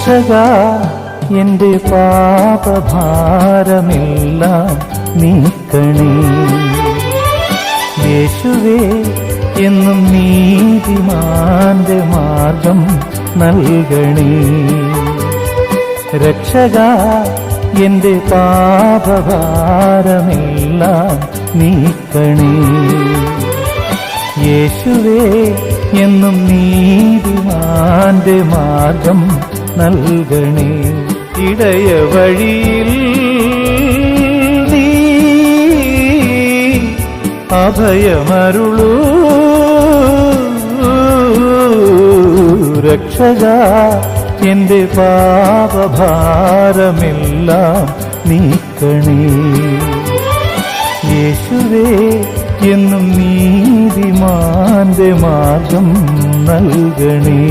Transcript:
രക്ഷക എന്റെ പാപഭാരമെല്ലാം നീക്കണേ. യേശുവേ എന്നും നീതിമാന്റെ മാർഗം നൽകണേ. രക്ഷക എന്റെ പാപഭാരമെല്ലാം നീക്കണേ. യേശുവേ എന്നും നീതിമാന്റെ മാർഗം നൽകണേ. ഇടയ വഴിയിൽ നീ അഭയമരുളൂ. രക്ഷക എന്റെ പാപഭാരമെല്ലാം നീക്കണേ. യേശുവേ എന്നും നീതിമാന്റെ മാർഗം നൽകണേ.